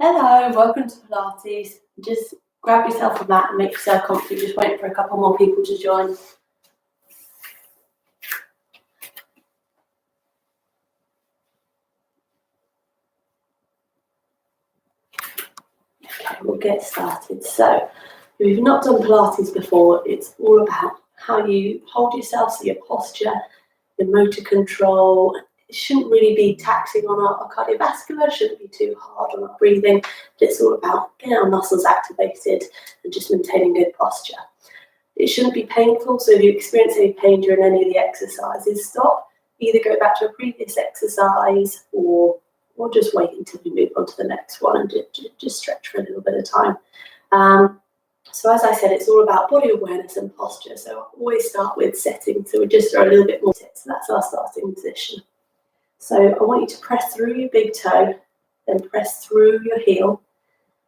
Hello, welcome to Pilates. Just grab yourself a mat and make yourself comfy. Just waiting for a couple more people to join. Okay, we'll get started. So, if you've not done Pilates before, it's all about how you hold yourself, so your posture, your motor control. It shouldn't really be taxing on our cardiovascular, it shouldn't be too hard on our breathing. It's all about getting our muscles activated and just maintaining good posture. It shouldn't be painful, so if you experience any pain during any of the exercises, stop. Either go back to a previous exercise or just wait until we move on to the next one and just stretch for a little bit of time. So as I said, it's all about body awareness and posture. So I always start with setting, so we just throw a little bit more tips. So that's our starting position. So I want you to press through your big toe, then press through your heel,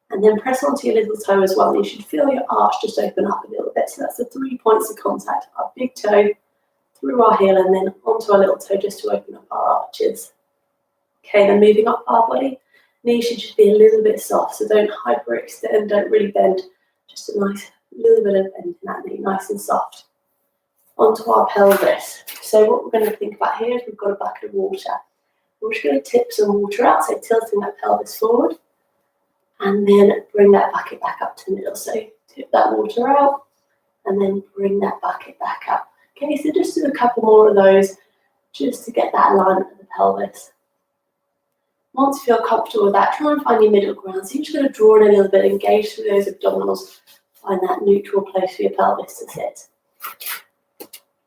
and then press onto your little toe as well. You should feel your arch just open up a little bit. So that's the 3 points of contact. Our big toe, through our heel, and then onto our little toe just to open up our arches. Okay, then moving up our body, knees should just be a little bit soft. So don't hyperextend, don't really bend. Just a nice little bit of bend in that knee, nice and soft. Onto our pelvis. So what we're going to think about here is we've got a bucket of water. We're just going to tip some water out, so tilting that pelvis forward. And then bring that bucket back up to the middle. So tip that water out and then bring that bucket back up. Okay, so just do a couple more of those just to get that alignment of the pelvis. Once you feel comfortable with that, try and find your middle ground. So you're just going to draw in a little bit, engage through those abdominals, find that neutral place for your pelvis to sit.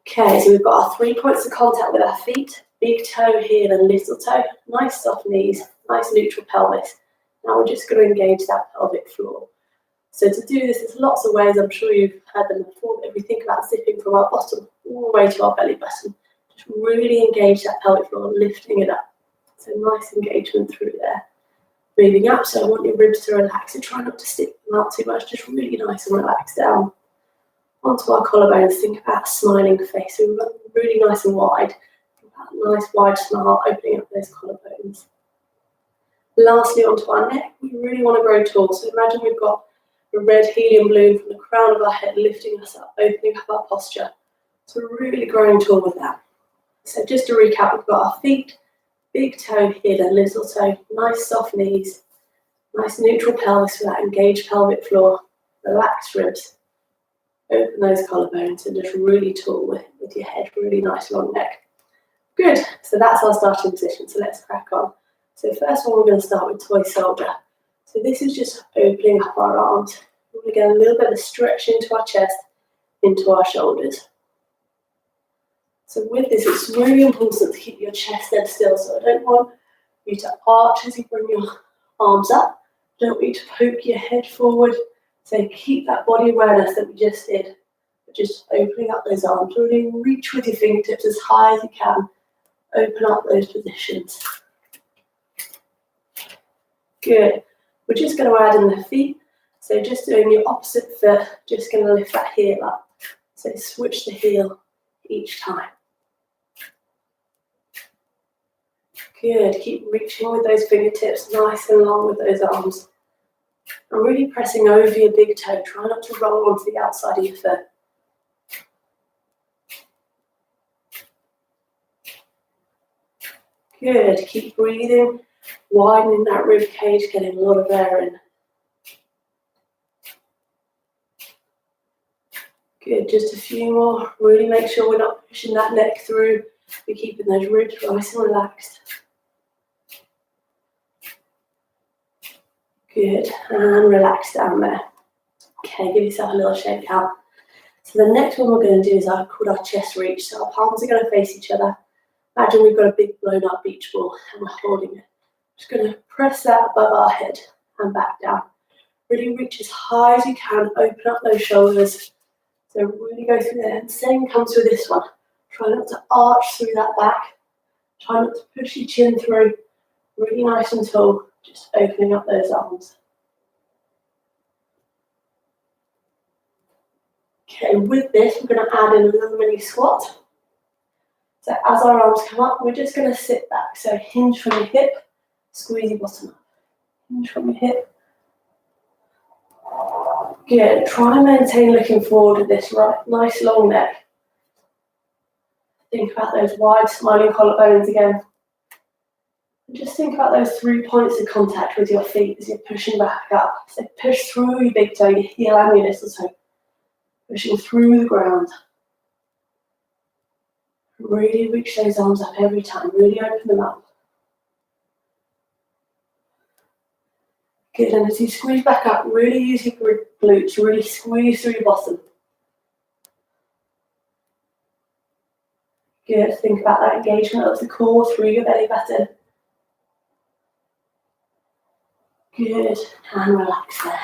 Okay, so we've got our 3 points of contact with our feet, big toe, heel and little toe. Nice soft knees, nice neutral pelvis. Now we're just going to engage that pelvic floor. So to do this, there's lots of ways, I'm sure you've heard them before, but if we think about zipping from our bottom all the way to our belly button, just really engage that pelvic floor, lifting it up. So nice engagement through there. Moving up, so I want your ribs to relax, so try not to stick them out too much, just really nice and relaxed down. Onto our collarbones, think about a smiling face, so we've got really nice and wide. Nice wide smile, opening up those collarbones. Lastly, onto our neck, we really want to grow tall. So imagine we've got a red helium balloon from the crown of our head lifting us up, opening up our posture. So we're really growing tall with that. So just to recap, we've got our feet, big toe, heel and little toe, nice soft knees, nice neutral pelvis for that engaged pelvic floor, relaxed ribs, open those collarbones and just really tall with your head, really nice long neck. Good, so that's our starting position, so let's crack on. So first one, we're going to start with toy soldier. So this is just opening up our arms. We're going to get a little bit of stretch into our chest, into our shoulders. So with this, it's really important to keep your chest dead still. So I don't want you to arch as you bring your arms up. I don't want you to poke your head forward. So keep that body awareness that we just did. Just opening up those arms. Really reach with your fingertips as high as you can. Open up those positions. Good. We're just going to add in the feet. So just doing your opposite foot, just going to lift that heel up. So switch the heel each time. Good. Keep reaching with those fingertips, nice and long with those arms. And really pressing over your big toe. Try not to roll onto the outside of your foot. Good. Keep breathing, widening that rib cage, getting a lot of air in. Good, just a few more. Really make sure we're not pushing that neck through. We're keeping those ribs nice and relaxed. Good, and relax down there. Okay, give yourself a little shake out. So the next one we're going to do is called our chest reach. So our palms are going to face each other. Imagine we've got a big blown up beach ball and we're holding it. Just going to press that above our head and back down. Really reach as high as you can, open up those shoulders. So really go through there. And same comes with this one. Try not to arch through that back. Try not to push your chin through. Really nice and tall, just opening up those arms. Okay, with this, we're going to add in a little mini squat. So as our arms come up, we're just going to sit back. So hinge from your hip, squeeze your bottom up. Hinge from your hip. Good. Try and maintain looking forward with this nice long neck. Think about those wide smiling collarbones again. And just think about those 3 points of contact with your feet as you're pushing back up. So push through your big toe, your heel and your little toe. Pushing through the ground. Really reach those arms up every time. Really open them up. Good, and as you squeeze back up, really use your glutes, really squeeze through your bottom. Good, think about that engagement of the core through your belly button. Good, and relax there.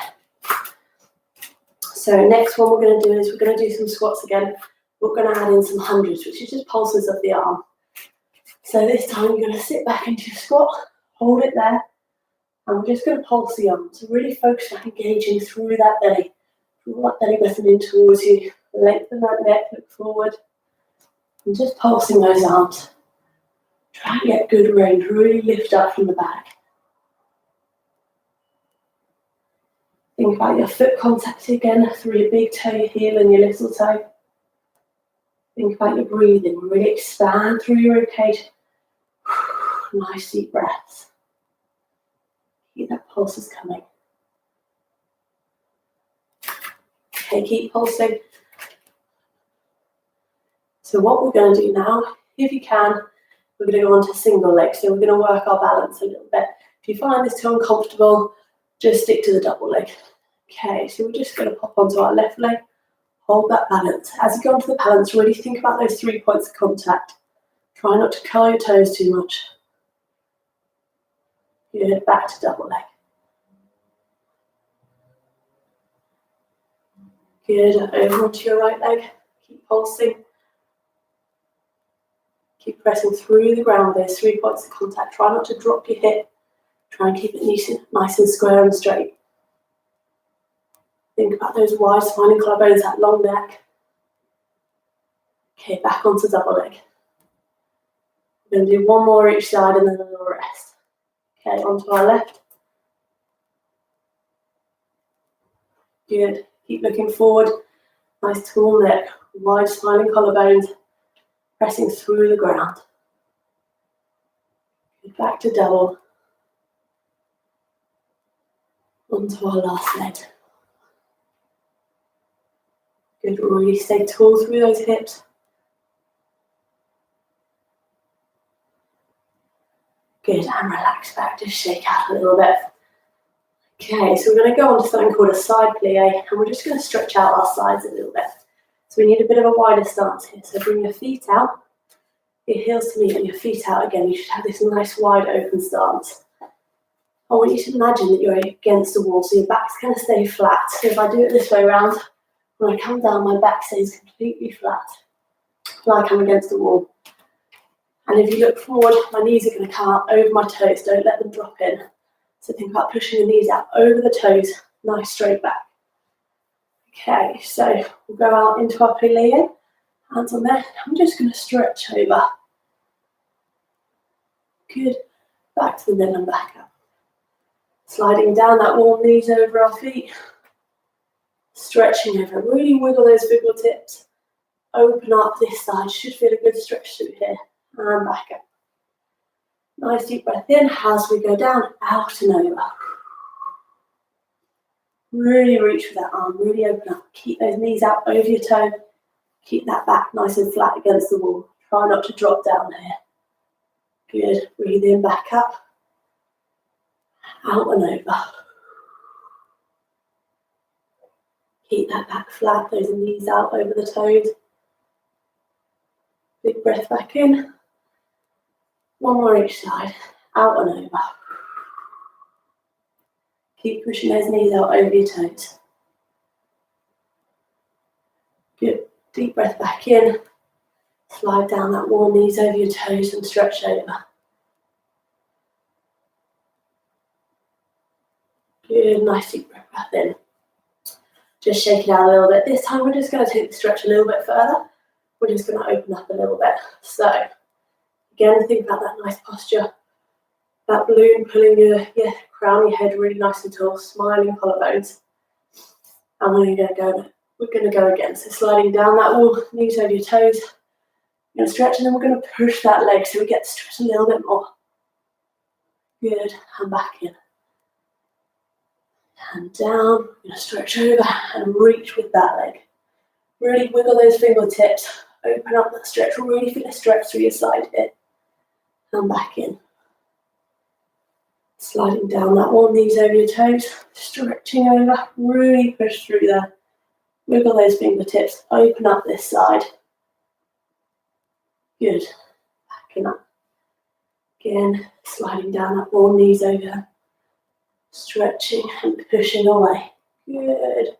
So next one we're going to do is we're going to do some squats again. We're going to add in some hundreds, which is just pulses of the arm. So this time you're going to sit back into your squat, hold it there, and we're just going to pulse the arm. So really focus on engaging through that belly. Pull that belly button in towards you. Lengthen that neck, look forward. And just pulsing those arms. Try and get good range, really lift up from the back. Think about your foot contact again through your big toe, your heel and your little toe. Think about your breathing, really expand through your ribcage. Nice deep breaths. Keep that pulses coming. Okay, keep pulsing. So what we're going to do now, if you can, we're going to go on to single leg. So we're going to work our balance a little bit. If you find this too uncomfortable, just stick to the double leg. Okay, so we're just going to pop onto our left leg, hold that balance. As you go onto the balance, really think about those 3 points of contact. Try not to curl your toes too much. Good, back to double leg. Good, over onto your right leg. Keep pulsing. Keep pressing through the ground, those 3 points of contact. Try not to drop your hip. Try and keep it nice and square and straight. Think about those wide smiling collarbones, that long neck. Okay, back onto double leg. We're going to do one more each side and then a little rest. Okay, onto our left. Good. Keep looking forward. Nice tall neck, wide smiling collarbones, pressing through the ground. Back to double. Onto our last leg. Good, really stay tall through those hips. Good, and relax back, just shake out a little bit. Okay, so we're going to go on to something called a side plie, and we're just going to stretch out our sides a little bit. So we need a bit of a wider stance here. So bring your feet out, your heels to meet and your feet out again. You should have this nice wide open stance. I want you to imagine that you're against the wall, so your back's going to stay flat. So if I do it this way around, when I come down, my back stays completely flat, like I'm against the wall. And if you look forward, my knees are going to come out over my toes. Don't let them drop in. So think about pushing the knees out over the toes, nice straight back. Okay, so we'll go out into our plie, hands on there. I'm just going to stretch over. Good, back to the middle and back up. Sliding down that warm knees over our feet. Stretching over, really wiggle those fingertips. Open up this side, should feel a good stretch through here. And back up. Nice deep breath in as we go down, out and over. Really reach for that arm, really open up. Keep those knees out over your toe. Keep that back nice and flat against the wall. Try not to drop down here. Good, breathe in, back up. Out and over. Keep that back flat, those knees out over the toes. Big breath back in. One more each side, out and over. Keep pushing those knees out over your toes. Good, deep breath back in. Slide down that warm knees over your toes and stretch over. Good, nice deep breath in. Just shake it out a little bit. This time we're just going to take the stretch a little bit further. We're just going to open up a little bit. So, again, think about that nice posture. That balloon pulling your crown your head really nice and tall, smiling collarbones. And we're going to go again. So sliding down that wall, knees over your toes. You're going to stretch, and then we're going to push that leg so we get to stretch a little bit more. Good, and back in. And down, we're going to stretch over and reach with that leg. Really wiggle those fingertips. Open up that stretch. Really feel a stretch through your side here. And back in. Sliding down that wall, knees over your toes. Stretching over. Really push through there. Wiggle those fingertips. Open up this side. Good. Backing up. Again, sliding down that wall, knees over. Stretching and pushing away. Good.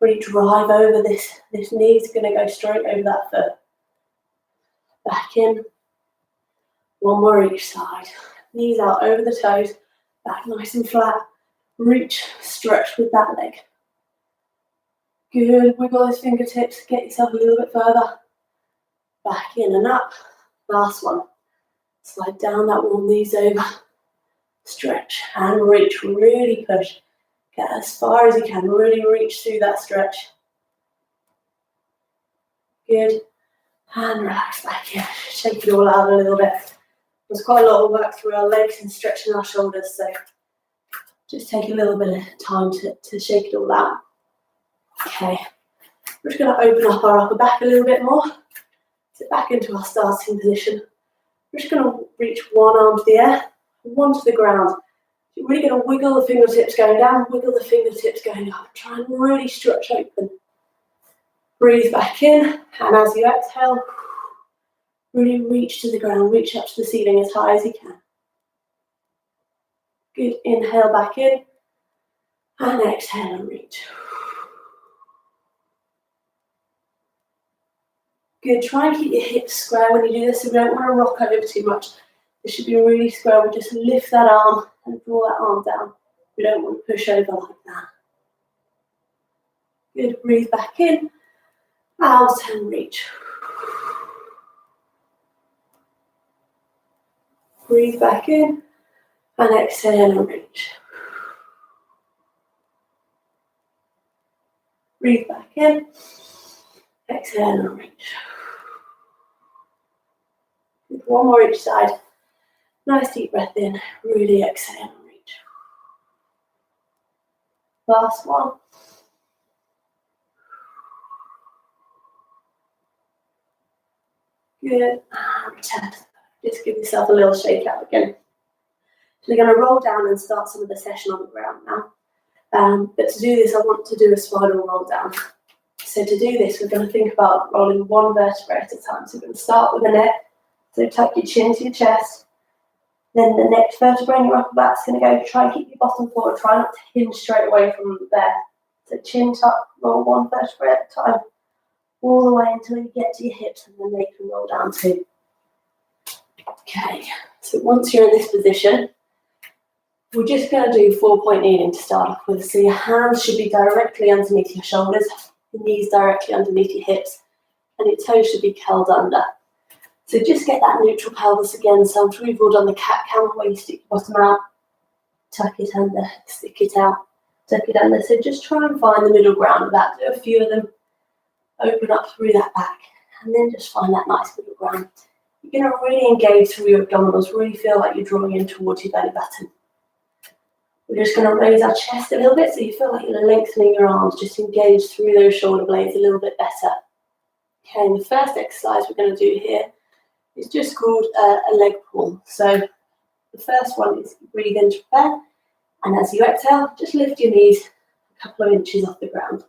Really drive over this. This knee is going to go straight over that foot. Back in. One more each side. Knees out over the toes. Back nice and flat. Reach, stretch with that leg. Good. Wiggle those fingertips. Get yourself a little bit further. Back in and up. Last one. Slide down that wall, knees over. Stretch and reach. Really push. Get as far as you can. Really reach through that stretch. Good. And relax back in. Shake it all out a little bit. There's quite a lot of work through our legs and stretching our shoulders, so just take a little bit of time to shake it all out. Okay. We're just going to open up our upper back a little bit more. Sit back into our starting position. We're just going to reach one arm to the air, one to the ground. You're really going to wiggle the fingertips going down, wiggle the fingertips going up. Try and really stretch open. Breathe back in, and as you exhale, really reach to the ground, reach up to the ceiling as high as you can. Good, inhale back in, and exhale and reach. Good, try and keep your hips square when you do this, so we don't want to rock over too much. It should be really square. We just lift that arm and draw that arm down. We don't want to push over like that. Good, breathe back in, out and reach. Breathe back in, and exhale and reach. Breathe back in, exhale and reach. One more each side. Nice deep breath in, really exhale and reach. Last one. Good, and return. Just give yourself a little shake out again. So we're going to roll down and start some of the session on the ground now. But to do this, I want to do a spiral roll down. So to do this, we're going to think about rolling one vertebrae at a time. So we're going to start with the neck. So tuck your chin to your chest. Then the next vertebrae in your upper back is going to go. Try and keep your bottom forward. Try not to hinge straight away from there. So chin tuck, roll one vertebrae at a time. All the way until you get to your hips, and then they can roll down too. Okay, so once you're in this position, we're just going to do 4-point kneeling to start off with. So your hands should be directly underneath your shoulders, your knees directly underneath your hips, and your toes should be curled under. So just get that neutral pelvis again. So I'm sure you've all done the cat cow where you stick your bottom out, tuck it under, stick it out, tuck it under. So just try and find the middle ground of that. Do a few of them. Open up through that back, and then just find that nice middle ground. You're going to really engage through your abdominals, really feel like you're drawing in towards your belly button. We're just going to raise our chest a little bit so you feel like you're lengthening your arms, just engage through those shoulder blades a little bit better. Okay, and the first exercise we're going to do here is just called a leg pull. So the first one is breathe in to prepare, and as you exhale, just lift your knees a couple of inches off the ground.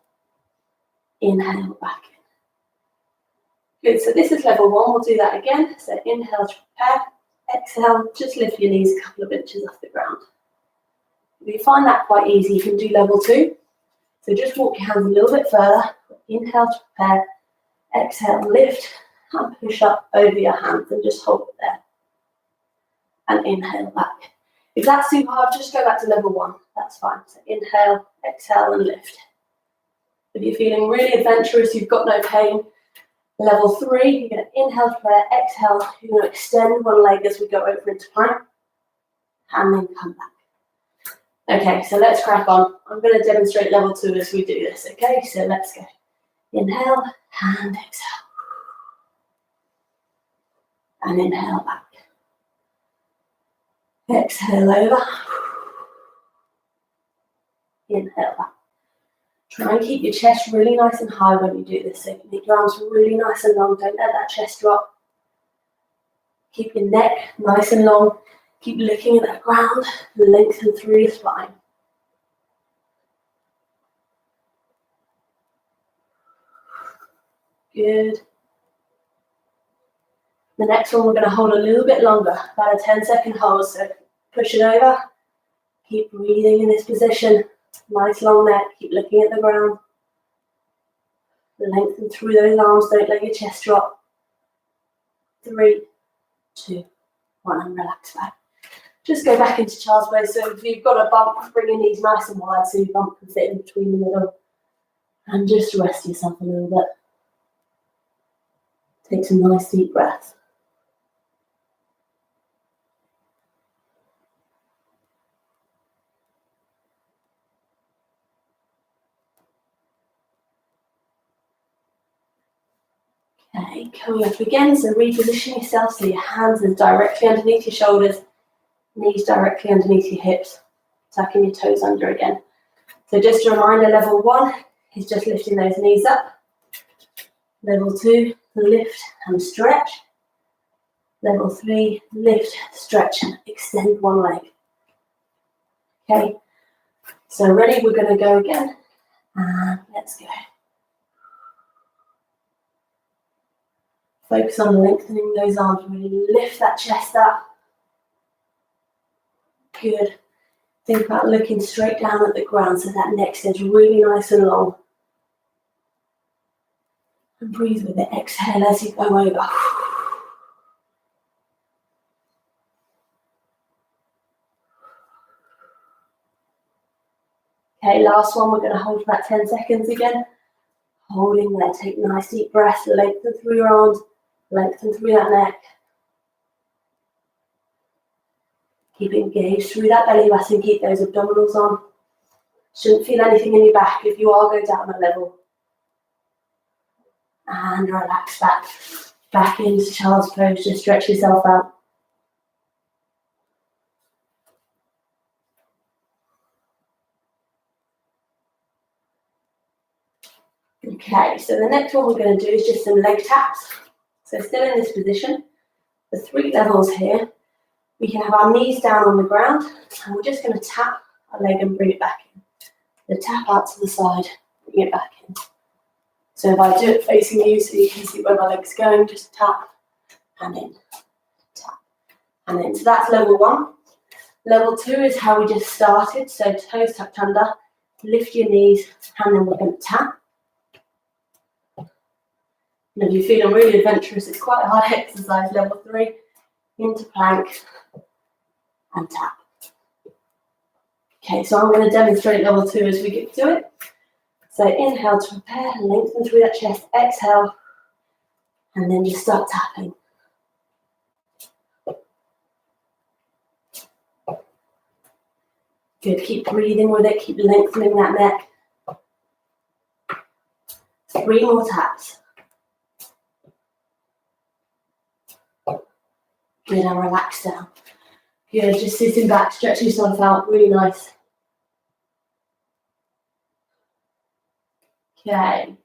Inhale back in. Good, so this is level one. We'll do that again. So inhale to prepare, exhale, just lift your knees a couple of inches off the ground. If you find that quite easy, you can do level two. So just walk your hands a little bit further. Inhale to prepare, exhale, lift, and push up over your hands and just hold it there. And inhale back. If that's too hard, just go back to level one. That's fine. So inhale, exhale, and lift. If you're feeling really adventurous, you've got no pain, level three, you're going to inhale, prepare, exhale. You're going to extend one leg as we go over into plank, and then come back. Okay, so let's crack on. I'm going to demonstrate level 2 as we do this, okay? So let's go. Inhale and exhale. And inhale back. Exhale over. Inhale back. Try and keep your chest really nice and high when you do this. So make your arms really nice and long. Don't let that chest drop. Keep your neck nice and long. Keep looking at that ground. Lengthen through your spine. Good. The next one we're going to hold a little bit longer, about a 10-second hold. So push it over. Keep breathing in this position. Nice long neck. Keep looking at the ground. Lengthen through those arms. Don't let your chest drop. 3, 2, 1, and relax back. Just go back into child's pose. So if you've got a bump, bring your knees nice and wide so your bump can fit in between the middle. And just rest yourself a little bit. Take some nice deep breaths. Okay, coming up again, so reposition yourself so your hands are directly underneath your shoulders, knees directly underneath your hips, tucking your toes under again. So just a reminder, level 1 is just lifting those knees up. Level 2, lift and stretch. Level 3, lift, stretch, and extend one leg. Okay, so ready, we're going to go again, and let's go. Focus on lengthening those arms, really lift that chest up. Good. Think about looking straight down at the ground so that neck stays really nice and long. And breathe with it. Exhale as you go over. Okay, last one. We're going to hold for about 10 seconds again. Holding there. Take nice deep breaths. Lengthen through your arms. Lengthen through that neck. Keep engaged through that belly button. Keep those abdominals on. Shouldn't feel anything in your back. If you are, go down a level. And relax back. Back into child's pose. Just stretch yourself out. Okay, so the next one we're going to do is just some leg taps. So still in this position, the 3 levels here. We can have our knees down on the ground, and we're just going to tap our leg and bring it back in. The tap out to the side, bring it back in. So if I do it facing you so you can see where my leg's going, just tap and in, tap and in. So that's level 1. Level 2 is how we just started. So toes tucked under, lift your knees, and then we're going to tap. And if you're feeling really adventurous, it's quite a hard exercise. Level 3, into plank and tap. Okay, so I'm going to demonstrate level 2 as we get to it. So inhale to prepare, lengthen through that chest, exhale, and then just start tapping. Good, keep breathing with it, keep lengthening that neck. 3 more taps. Good, and relax down. Good, just sitting back, stretch yourself out, really nice. Okay.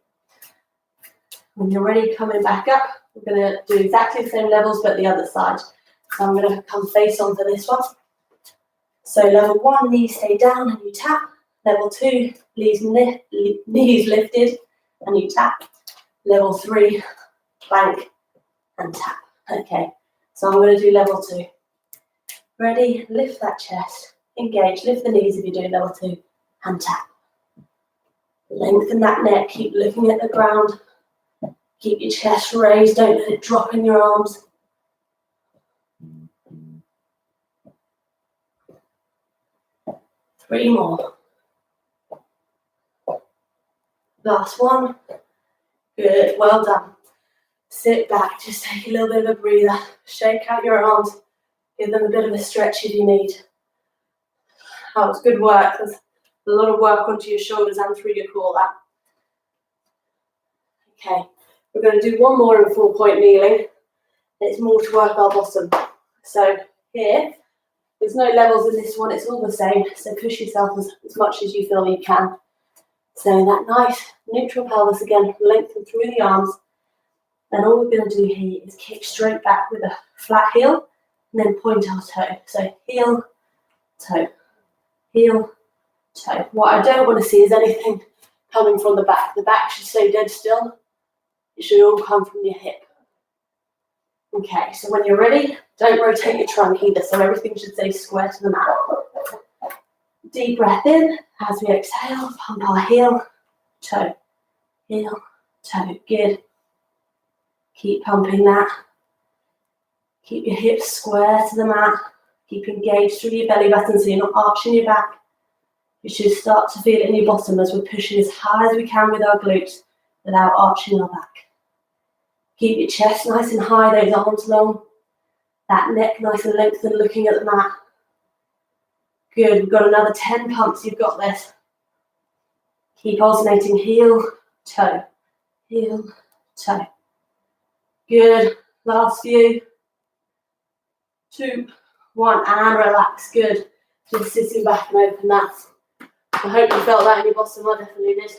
When you're ready, coming back up, we're going to do exactly the same levels, but the other side. So I'm going to come face on for this one. So level 1, knees stay down and you tap. Level 2, knees lifted and you tap. Level 3, plank and tap. Okay. So I'm going to do level 2. Ready? Lift that chest. Engage. Lift the knees if you're doing level 2. And tap. Lengthen that neck. Keep looking at the ground. Keep your chest raised. Don't let it drop in your arms. Three more. Last one. Good. Well done. Sit back. Just take a little bit of a breather. Shake out your arms. Give them a bit of a stretch if you need. That was good work. There's a lot of work onto your shoulders and through your core, that. Okay, we're going to do one more in 4-point kneeling. It's more to work our bottom. So here, there's no levels in this one, it's all the same. So push yourself as much as you feel you can. So that nice neutral pelvis again, lengthen through the arms. And all we're going to do here is kick straight back with a flat heel and then point our toe. So heel, toe, heel, toe. What I don't want to see is anything coming from the back. The back should stay dead still. It should all come from your hip. Okay, so when you're ready, don't rotate your trunk either, so everything should stay square to the mat. Deep breath in as we exhale, pump our heel, toe, good. Keep pumping that. Keep your hips square to the mat. Keep engaged through your belly button so you're not arching your back. You should start to feel it in your bottom as we're pushing as high as we can with our glutes without arching our back. Keep your chest nice and high, those arms long. That neck nice and lengthened, looking at the mat. Good, we've got another 10 pumps, you've got this. Keep alternating heel, toe, toe. Good, last few. 2, 1, and relax, good. Just sitting back and open that. I hope you felt that in your bottom, I definitely did.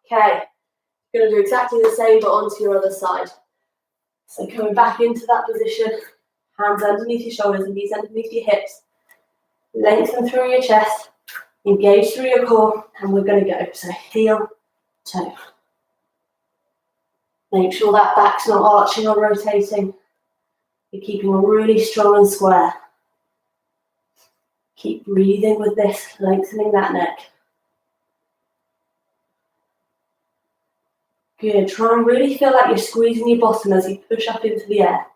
Okay, you're going to do exactly the same but onto your other side. So coming back into that position, hands underneath your shoulders and knees underneath your hips. Lengthen through your chest, engage through your core, and we're going to go. So heel, toe. Make sure that back's not arching or rotating. You're keeping really strong and square. Keep breathing with this, lengthening that neck. Good, try and really feel like you're squeezing your bottom as you push up into the air.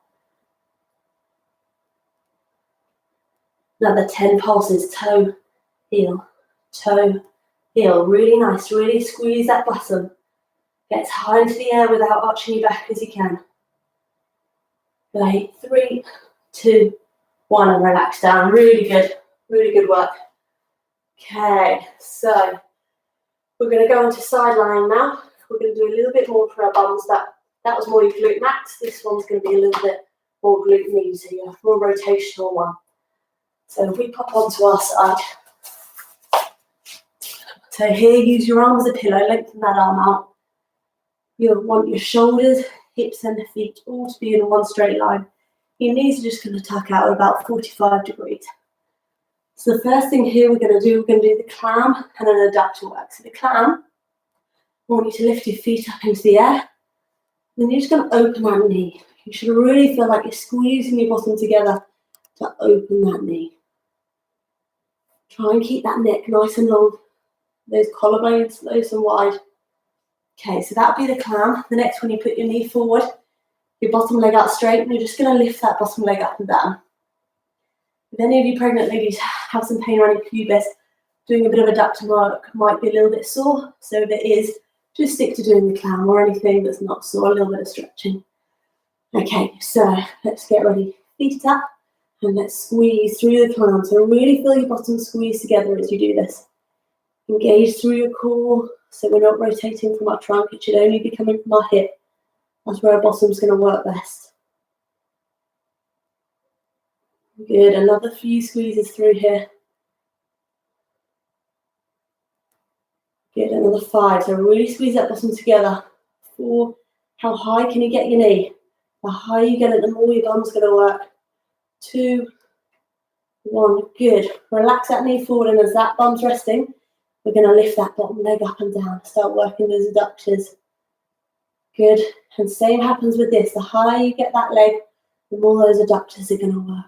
Another 10 pulses, toe, heel, really nice, really squeeze that bottom. Get as high into the air without arching your back as you can. Great, 3, 2, 1, and relax down, really good work. Okay, so we're going to go into side lying now. We're going to do a little bit more for our bums. That was more your glute max. This one's going to be a little bit more glute med, so you have more rotational one. So if we pop onto our side. So here, use your arm as a pillow, lengthen that arm out. You'll want your shoulders, hips and the feet all to be in one straight line. Your knees are just going to tuck out at about 45 degrees. So the first thing here we're going to do the clam and an adductor work. So the clam, I want you to lift your feet up into the air. Then you're just going to open that knee. You should really feel like you're squeezing your bottom together to open that knee. Try and keep that neck nice and long. Those collarbones nice and wide. Okay, so that'll be the clam. The next one, you put your knee forward, your bottom leg out straight, and you're just going to lift that bottom leg up and down. If any of you pregnant ladies have some pain around your pubis, doing a bit of adductor work might be a little bit sore. So if it is, just stick to doing the clam or anything that's not sore, a little bit of stretching. Okay, so let's get ready. Feet up, and let's squeeze through the clam. So really feel your bottom squeeze together as you do this. Engage through your core, so we're not rotating from our trunk. It should only be coming from our hip. That's where our bottom's going to work best. Good, another few squeezes through here. Good, another 5. So really squeeze that bottom together. 4, how high can you get your knee? The higher you get it, the more your bum's going to work. 2, 1, good. Relax that knee forward, and as that bum's resting, we're going to lift that bottom leg up and down. Start working those adductors. Good. And same happens with this. The higher you get that leg, the more those adductors are going to work.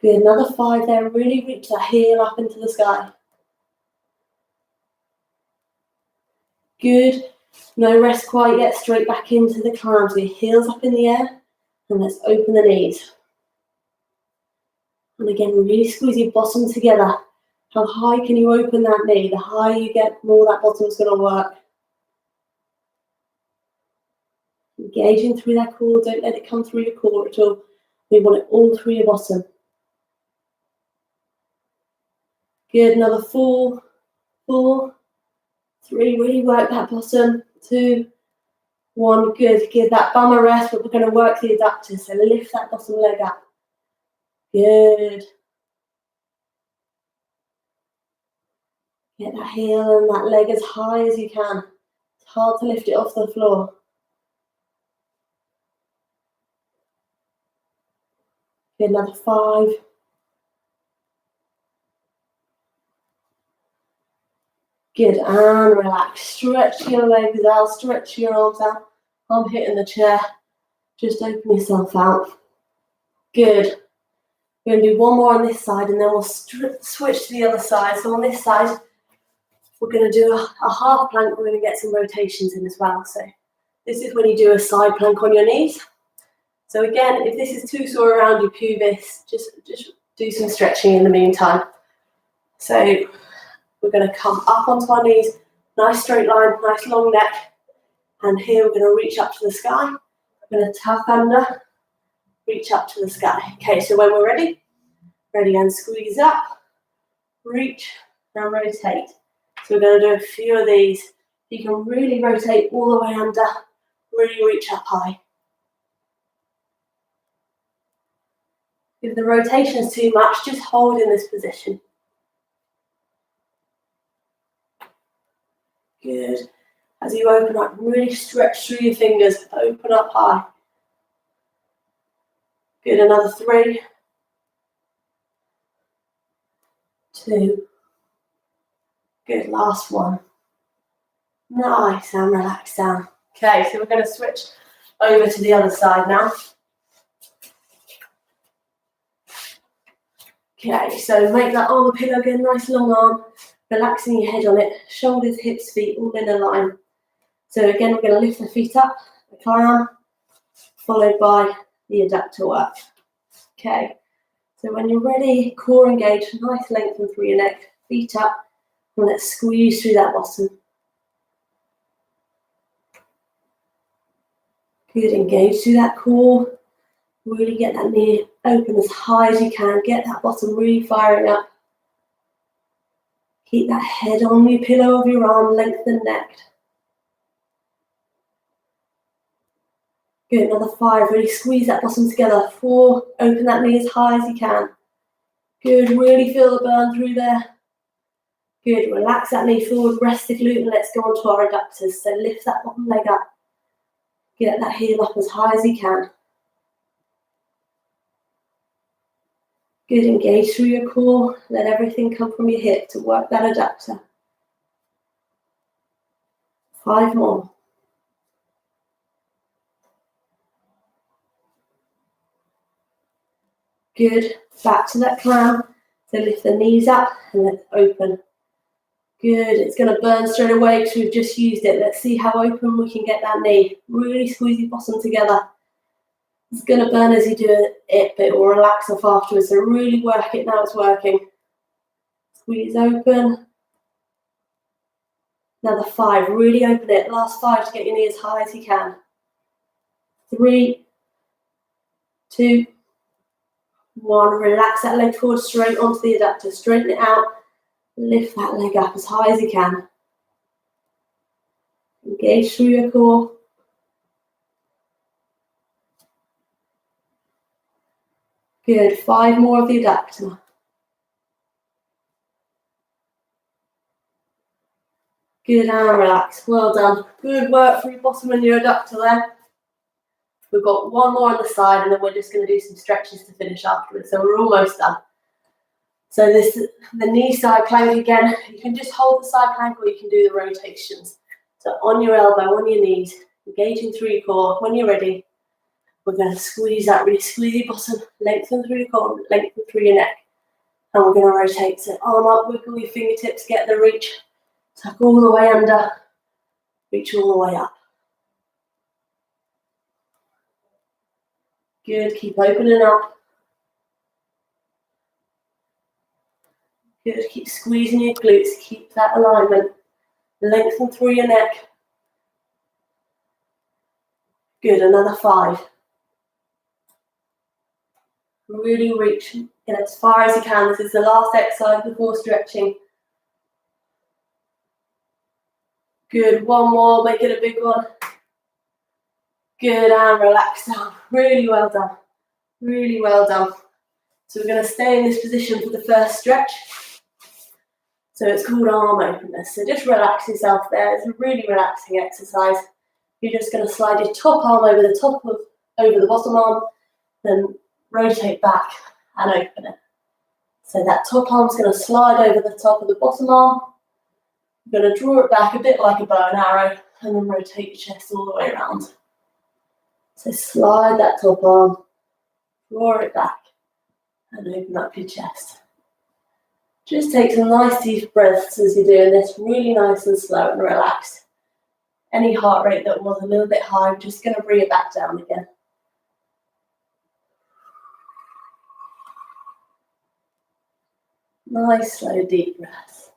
Good. Another 5 there. Really reach that heel up into the sky. Good. No rest quite yet. Straight back into the climb. So your heels up in the air. And let's open the knees. And again, really squeeze your bottom together. How high can you open that knee? The higher you get, the more that bottom's going to work. Engaging through that core, don't let it come through your core at all. We want it all through your bottom. Good, another 4, 4, 3, really work that bottom, 2, 1, good. Give that bum a rest, but we're going to work the adductors, so lift that bottom leg up. Good. Get that heel and that leg as high as you can. It's hard to lift it off the floor. Good, another 5. Good, and relax. Stretch your legs out, stretch your arms out. I'm hitting the chair. Just open yourself out. Good. We're going to do one more on this side and then we'll switch to the other side. So on this side, we're going to do a half plank. We're going to get some rotations in as well. So this is when you do a side plank on your knees. So again, if this is too sore around your pubis, just do some stretching in the meantime. So we're going to come up onto our knees, nice straight line, nice long neck. And here we're going to reach up to the sky. We're going to tuck under, reach up to the sky. Okay, so when we're ready and squeeze up, reach and rotate. So we're going to do a few of these. You can really rotate all the way under, really reach up high. If the rotation is too much, just hold in this position. Good. As you open up, really stretch through your fingers, open up high. Good, another 3, 2. Good, last one. Nice, and relax down. Okay, so we're going to switch over to the other side now. Okay, so make that arm a pillow again, nice long arm, relaxing your head on it, shoulders, hips, feet, all in a line. So again, we're going to lift the feet up, the climb, followed by the adductor work. Okay, so when you're ready, core engaged, nice lengthen through your neck, feet up, and let's squeeze through that bottom. Good, engage through that core. Really get that knee open as high as you can. Get that bottom really firing up. Keep that head on your pillow of your arm, lengthen neck. Good, another 5. Really squeeze that bottom together. 4, open that knee as high as you can. Good, really feel the burn through there. Good, relax that knee forward, rest the glute, and let's go on to our adductors. So lift that bottom leg up. Get that heel up as high as you can. Good, engage through your core. Let everything come from your hip to work that adductor. 5 more. Good, back to that clown. So lift the knees up and let's open. Good, it's going to burn straight away because we've just used it. Let's see how open we can get that knee. Really squeeze your bottom together. It's going to burn as you do it, but it will relax off afterwards. So really work it now it's working. Squeeze open. Another 5, really open it. Last 5 to get your knee as high as you can. 3, 2, 1. Relax that leg forward straight onto the adductor. Straighten it out. Lift that leg up as high as you can. Engage through your core. Good, 5 more of the adductor. Good, and relax. Well done. Good work for your bottom and your adductor there. We've got one more on the side and then we're just going to do some stretches to finish afterwards. So we're almost done. So the knee side plank again. You can just hold the side plank or you can do the rotations. So on your elbow, on your knees, engaging through your core. When you're ready, we're going to squeeze that, really squeeze your bottom, lengthen through your core, lengthen through your neck. And we're going to rotate. So arm up, wiggle your fingertips, get the reach. Tuck all the way under, reach all the way up. Good, keep opening up. Good, keep squeezing your glutes, keep that alignment. Lengthen through your neck. Good, another 5. Really reach in as far as you can. This is the last exercise before stretching. Good, one more, make it a big one. Good, and relax down. Really well done. Really well done. So we're going to stay in this position for the first stretch. So it's called arm openers. So just relax yourself there. It's a really relaxing exercise. You're just going to slide your top arm over the bottom arm, then rotate back and open it. So that top arm's going to slide over the top of the bottom arm. You're going to draw it back a bit like a bow and arrow, and then rotate your chest all the way around. So slide that top arm, draw it back, and open up your chest. Just take some nice deep breaths as you're doing this, really nice and slow and relaxed. Any heart rate that was a little bit high, I'm just going to bring it back down again. Nice, slow, deep breaths.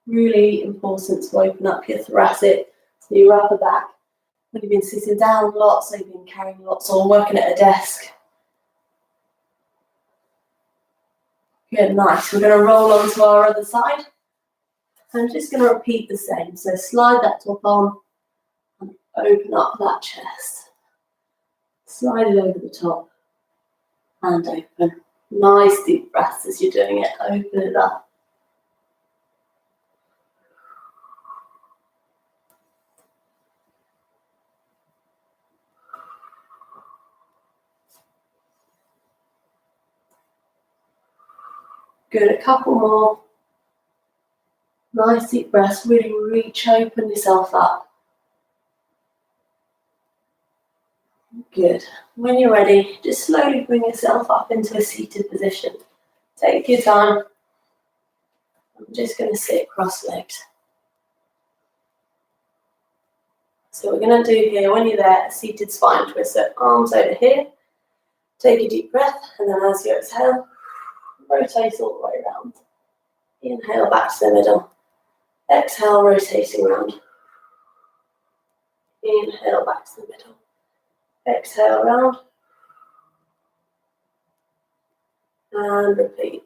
Really important to open up your thoracic, so your upper back. When you've been sitting down lots, so you've been carrying lots or working at a desk. Good, nice. We're going to roll on to our other side. I'm just going to repeat the same. So slide that top arm and open up that chest. Slide it over the top and open. Nice deep breaths as you're doing it. Open it up. Good, a couple more. Nice deep breaths, really reach, open yourself up. Good. When you're ready, just slowly bring yourself up into a seated position. Take your time. I'm just going to sit cross-legged. So we're going to do here, when you're there, a seated spine twist. So arms over here. Take a deep breath, and then as you exhale, rotate all the way around. Inhale back to the middle. Exhale, rotating around. Inhale back to the middle. Exhale round. And repeat.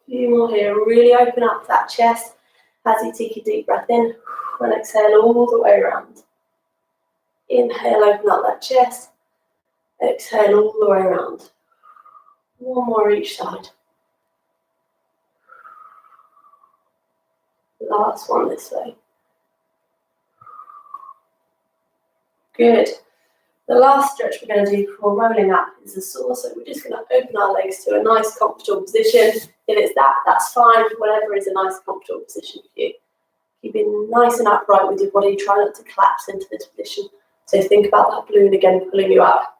A few more here. Really open up that chest as you take a deep breath in and exhale all the way around. Inhale, open up that chest. Exhale all the way around. One more each side. Last one this way. Good. The last stretch we're going to do before rolling up is the saw. So we're just going to open our legs to a nice comfortable position. If it's that, that's fine. Whatever is a nice comfortable position for you. Keeping nice and upright with your body. Try not to collapse into this position. So think about that balloon again pulling you up.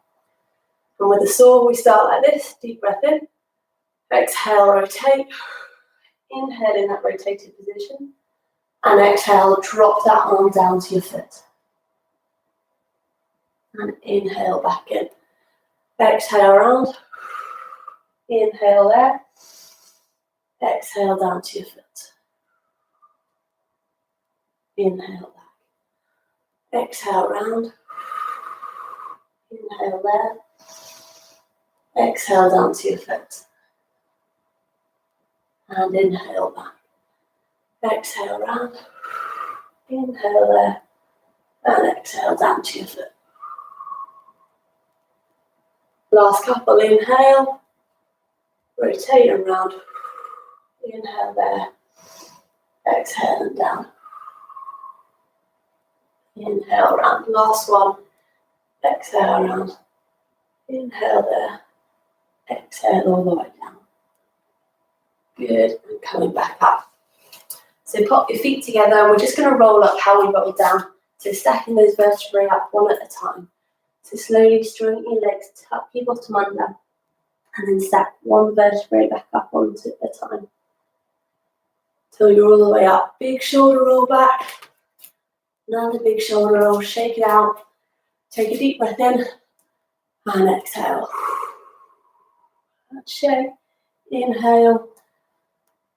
And with the saw, we start like this. Deep breath in. Exhale, rotate. Inhale in that rotated position. And exhale, drop that arm down to your foot. And inhale back in. Exhale around. Inhale there. Exhale down to your foot. Inhale back. Exhale round. Inhale there. Exhale down to your foot. And inhale back. Exhale round. Inhale there. And exhale down to your foot. Last couple, inhale. Rotate around. Inhale there. Exhale and down. Inhale round. Last one. Exhale around. Inhale there. Exhale all the way down. Good. And coming back up. So pop your feet together and we're just going to roll up how we roll down. So stacking those vertebrae up one at a time. So slowly straighten your legs, tuck your bottom under, and then stack one vertebrae back up onto a time. Till you're all the way up. Big shoulder roll back. Another big shoulder roll. Shake it out. Take a deep breath in. and exhale. Shake, inhale,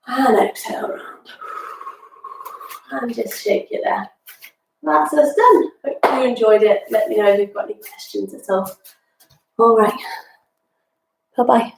and exhale round. And just shake it there. That's us done. Hope you enjoyed it. Let me know if you've got any questions at all. All right. Bye-bye.